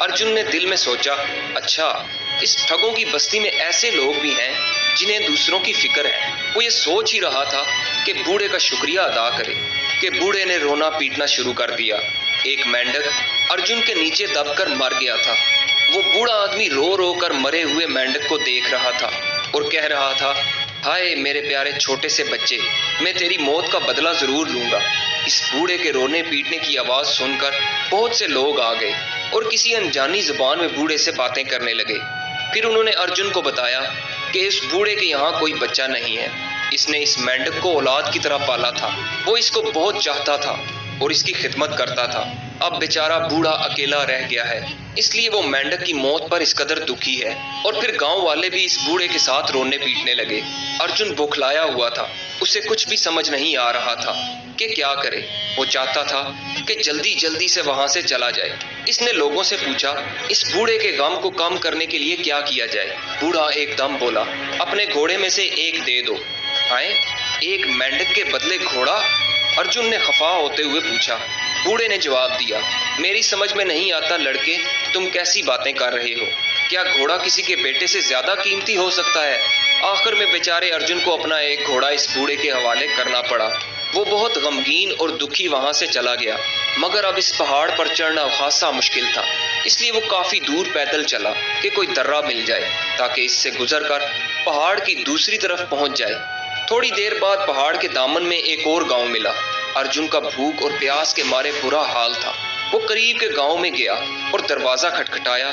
ارجن نے دل میں سوچا، اچھا اس ٹھگوں کی بستی میں ایسے لوگ بھی ہیں جنہیں دوسروں کی فکر ہے۔ وہ یہ سوچ ہی رہا تھا کہ بوڑھے کا شکریہ ادا کرے کہ بوڑھے نے رونا پیٹنا شروع کر دیا۔ ایک مینڈک ارجن کے نیچے دب کر مر گیا تھا۔ وہ بوڑھا آدمی رو رو کر مرے ہوئے مینڈک کو دیکھ رہا تھا اور کہہ رہا تھا، ہائے میرے پیارے چھوٹے سے بچے، میں تیری موت کا بدلہ ضرور لوں گا۔ اس بوڑھے کے رونے پیٹنے کی آواز سن کر بہت سے لوگ آ گئے اور کسی انجانی زبان میں بوڑھے سے باتیں کرنے لگے۔ پھر انہوں نے ارجن کو بتایا کہ اس بوڑھے کے یہاں کوئی بچہ نہیں ہے، اس نے اس مینڈک کو اولاد کی طرح پالا تھا، وہ اس کو بہت چاہتا تھا اور اس کی خدمت کرتا تھا۔ اب بیچارہ بوڑھا اکیلا رہ گیا ہے، اس لیے وہ مینڈک کی موت پر اس قدر دکھی ہے۔ اور پھر گاؤں والے بھی اس بوڑھے کے ساتھ رونے پیٹنے لگے۔ ارجن بوکھلایا ہوا تھا، اسے کچھ بھی سمجھ نہیں آ رہا تھا کہ کیا کرے۔ وہ چاہتا تھا کہ جلدی جلدی سے وہاں سے چلا جائے۔ اس نے لوگوں سے پوچھا، اس بوڑھے کے غم کو کم کرنے کے لیے کیا کیا جائے؟ بوڑھا ایک دم بولا، اپنے گھوڑے میں سے ایک دے دو۔ ہائے، ایک مینڈک کے بدلے گھوڑا؟ ارجن نے خفا ہوتے ہوئے پوچھا۔ بوڑھے نے جواب دیا، میری سمجھ میں نہیں آتا لڑکے، تم کیسی باتیں کر رہے ہو؟ کیا گھوڑا کسی کے بیٹے سے زیادہ قیمتی ہو سکتا ہے؟ آخر میں بیچارے ارجن کو اپنا ایک گھوڑا اس بوڑھے کے حوالے کرنا پڑا۔ وہ بہت غمگین اور دکھی وہاں سے چلا گیا، مگر اب اس پہاڑ پر چڑھنا خاصا مشکل تھا، اس لیے وہ کافی دور پیدل چلا کہ کوئی درہ مل جائے تاکہ اس سے گزر کر پہاڑ کی دوسری طرف پہنچ جائے۔ تھوڑی دیر بعد پہاڑ کے دامن میں ایک اور گاؤں ملا۔ ارجن کا بھوک اور پیاس کے مارے برا حال تھا۔ وہ قریب کے گاؤں میں گیا اور دروازہ کھٹکھٹایا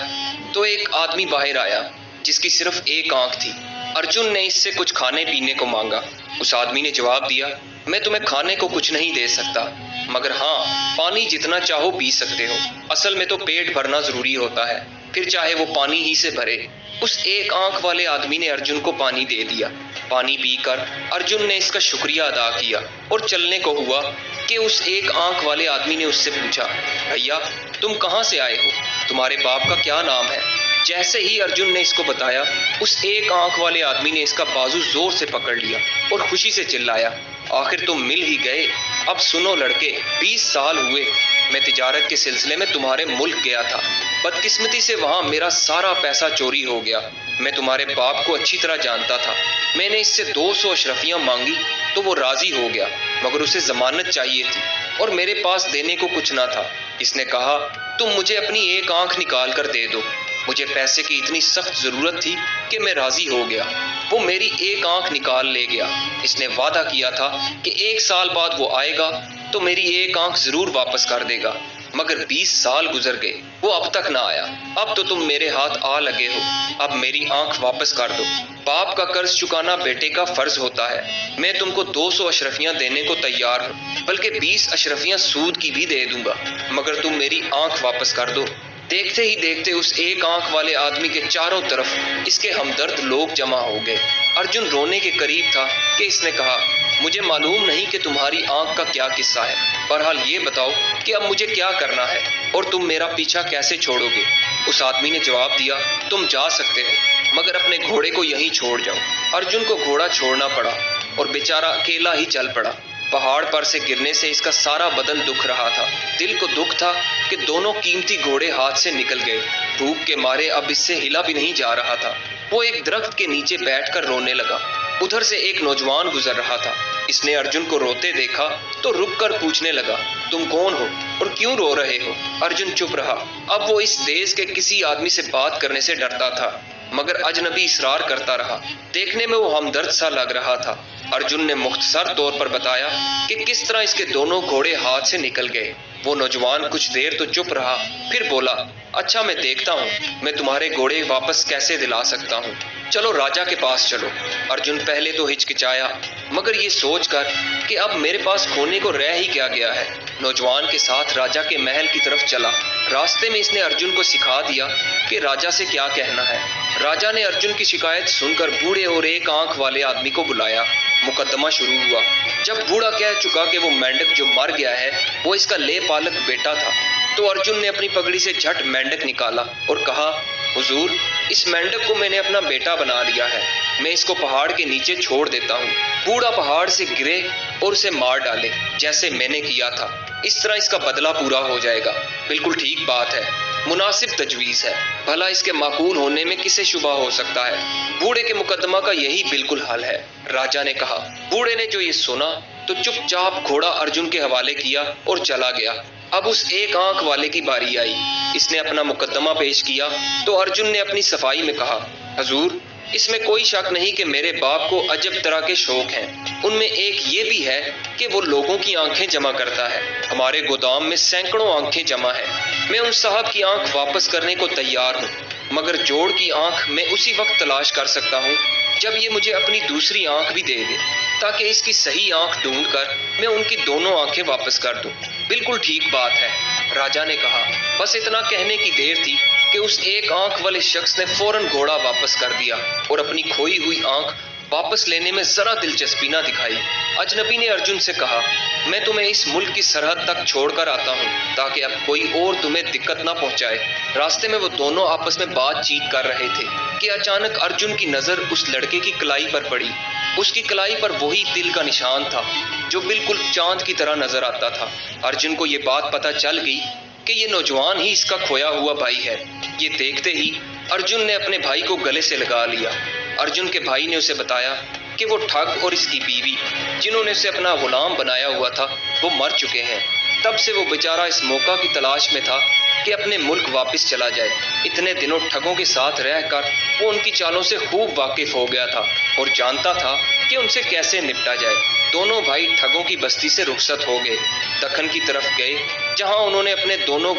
تو ایک آدمی باہر آیا جس کی صرف ایک آنکھ تھی۔ ارجن نے اس سے کچھ کھانے پینے کو مانگا۔ اس آدمی نے جواب دیا، میں تمہیں کھانے کو کچھ نہیں دے سکتا، مگر ہاں پانی جتنا چاہو پی سکتے ہو۔ اصل میں تو پیٹ بھرنا ضروری ہوتا ہے، پھر چاہے وہ پانی ہی سے بھرے۔ اس ایک آنکھ والے آدمی نے ارجن کو پانی دے دیا۔ پانی پی کر ارجن نے اس کا شکریہ ادا کیا اور چلنے کو ہوا کہ اس ایک آنکھ والے آدمی نے اس سے پوچھا، بھیا تم کہاں سے آئے ہو؟ تمہارے باپ کا کیا نام ہے؟ جیسے ہی ارجن نے اس کو بتایا، اس ایک آنکھ والے آدمی نے اس کا بازو زور سے پکڑ لیا اور خوشی سے چلایا، آخر تم مل ہی گئے۔ اب سنو لڑکے، 20 سال ہوئے میں تجارت کے سلسلے میں تمہارے ملک گیا تھا۔ بدقسمتی سے وہاں میرا سارا پیسہ چوری ہو گیا۔ میں تمہارے باپ کو اچھی طرح جانتا تھا۔ میں نے اس سے 200 اشرفیاں مانگی تو وہ راضی ہو گیا، مگر اسے ضمانت چاہیے تھی اور میرے پاس دینے کو کچھ نہ تھا۔ اس نے کہا، تم مجھے اپنی ایک آنکھ نکال کر دے دو۔ مجھے پیسے کی اتنی سخت ضرورت تھی کہ میں راضی ہو گیا۔ وہ میری ایک آنکھ نکال لے گیا۔ اس نے وعدہ کیا تھا کہ 1 سال بعد وہ آئے گا تو میری ایک آنکھ ضرور واپس کر دے گا، مگر 20 سال گزر گئے، وہ اب تک نہ آیا۔ اب تو تم میرے ہاتھ آ لگے ہو، اب میری آنکھ واپس کر دو۔ باپ کا قرض چکانا بیٹے کا فرض ہوتا ہے۔ میں تم کو 200 اشرفیاں دینے کو تیار ہوں، بلکہ 20 اشرفیاں سود کی بھی دے دوں گا، مگر تم میری آنکھ واپس کر دو۔ دیکھتے ہی دیکھتے اس ایک آنکھ والے آدمی کے چاروں طرف اس کے ہمدرد لوگ جمع ہو گئے۔ ارجن رونے کے قریب تھا کہ اس نے کہا، مجھے معلوم نہیں کہ تمہاری آنکھ کا کیا قصہ ہے، بہرحال یہ بتاؤ کہ اب مجھے کیا کرنا ہے اور تم میرا پیچھا کیسے چھوڑو گے؟ اس آدمی نے جواب دیا، تم جا سکتے ہو، مگر اپنے گھوڑے کو یہیں چھوڑ جاؤ۔ ارجن کو گھوڑا چھوڑنا پڑا اور بیچارہ اکیلا ہی چل پڑا۔ پہاڑ پر سے گرنے سے اس کا سارا بدن دکھ رہا تھا۔ دل کو دکھ تھا کہ دونوں قیمتی گھوڑے ہاتھ سے نکل گئے۔ بھوک کے مارے اب اس سے ہلا بھی نہیں جا رہا تھا۔ وہ ایک درخت کے نیچے بیٹھ کر رونے لگا۔ ادھر سے ایک نوجوان گزر رہا تھا۔ اس نے ارجن کو روتے دیکھا تو رک کر پوچھنے لگا، تم کون ہو اور کیوں رو رہے ہو؟ ارجن چپ رہا۔ اب وہ اس دیس کے کسی آدمی سے بات کرنے سے ڈرتا تھا، مگر اجنبی اصرار کرتا رہا۔ دیکھنے میں وہ ہمدرد سا لگ رہا تھا۔ ارجن نے مختصر طور پر بتایا کہ کس طرح اس کے دونوں گھوڑے ہاتھ سے نکل گئے۔ وہ نوجوان کچھ دیر تو چپ رہا، پھر بولا، اچھا میں دیکھتا ہوں میں تمہارے گھوڑے واپس کیسے دلا سکتا ہوں۔ چلو راجا کے پاس چلو۔ ارجن پہلے تو ہچکچایا، مگر یہ سوچ کر کہ اب میرے پاس کھونے کو رہ ہی کیا گیا ہے، نوجوان کے ساتھ راجا کے محل کی طرف چلا۔ راستے میں اس نے ارجن کو سکھا دیا کہ راجا سے کیا کہنا ہے۔ راجا نے ارجن کی شکایت سن کر بوڑھے اور ایک آنکھ والے آدمی کو بلایا۔ مقدمہ شروع ہوا۔ جب بوڑھا کہہ چکا کہ وہ مینڈک جو مر گیا ہے وہ اس کا لے پالک بیٹا تھا، تو ارجن نے اپنی پگڑی سے جھٹ مینڈک نکالا اور کہا، حضور اس مینڈک کو میں نے اپنا بیٹا بنا لیا ہے، میں اس کو پہاڑ کے نیچے چھوڑ دیتا ہوں۔ بوڑھا پہاڑ سے گرے اور اسے مار ڈالے جیسے میں نے کیا تھا، اس طرح اس کا بدلہ پورا ہو جائے گا۔ بالکل ٹھیک بات ہے۔ مناسب تجویز ہے، بھلا اس کے معقول ہونے میں کسے شبہ ہو سکتا ہے؟ بوڑھے کے مقدمہ کا یہی بالکل حل ہے، راجا نے کہا۔ بوڑھے نے جو یہ سنا تو چپ چاپ گھوڑا ارجن کے حوالے کیا اور چلا گیا۔ اب اس ایک آنکھ والے کی باری آئی۔ اس نے اپنا مقدمہ پیش کیا تو ارجن نے اپنی صفائی میں کہا، حضور، اس میں کوئی شک نہیں کہ میرے باپ کو عجب طرح کے شوق ہیں۔ ان میں ایک یہ بھی ہے کہ وہ لوگوں کی آنکھیں جمع کرتا ہے۔ ہمارے گودام میں سینکڑوں آنکھیں جمع ہیں۔ میں ان صاحب کی آنکھ واپس کرنے کو تیار ہوں، مگر جوڑ کی آنکھ میں اسی وقت تلاش کر سکتا ہوں جب یہ مجھے اپنی دوسری آنکھ بھی دے دے، تاکہ اس کی صحیح آنکھ ڈھونڈ کر میں ان کی دونوں آنکھیں واپس کر دوں۔ بالکل ٹھیک بات ہے، راجا نے کہا۔ بس اتنا کہنے کی دیر تھی کہ اس ایک آنکھ والے شخص نے فوراً گھوڑا واپس کر دیا اور اپنی کھوئی ہوئی آنکھ واپس لینے میں ذرا دلچسپی نہ دکھائی۔ اجنبی نے ارجن سے کہا، میں تمہیں اس ملک کی سرحد تک چھوڑ کر آتا ہوں تاکہ اب کوئی اور تمہیں دقت نہ پہنچائے۔ راستے میں وہ دونوں آپس میں بات چیت کر رہے تھے کہ اچانک ارجن کی نظر اس لڑکے کی کلائی پر پڑی۔ اس کی کلائی پر وہی تل کا نشان تھا جو بالکل چاند کی طرح نظر آتا تھا۔ ارجن کو یہ بات پتہ چل گئی کہ یہ نوجوان ہی اس کا کھویا ہوا بھائی ہے۔ یہ دیکھتے ہی ارجن نے اپنے بھائی کو گلے سے لگا لیا۔ ارجن کے بھائی نے اسے بتایا کہ وہ ٹھگ اور اس کی بیوی، جنہوں نے اسے اپنا غلام بنایا ہوا تھا، وہ مر چکے ہیں۔ تب سے وہ بیچارہ اس موقع کی تلاش میں تھا کہ اپنے ملک واپس چلا جائے۔ اتنے دنوں ٹھگوں کے ساتھ رہ کر وہ ان کی چالوں سے خوب واقف ہو گیا تھا اور جانتا تھا کہ ان سے کیسے نپٹا جائے۔ دونوں بھائی ٹھگوں کی بستی سے رخصت ہو گئے، دکن کی طرف گئے، جہاں انہوں نے اپنے دونوں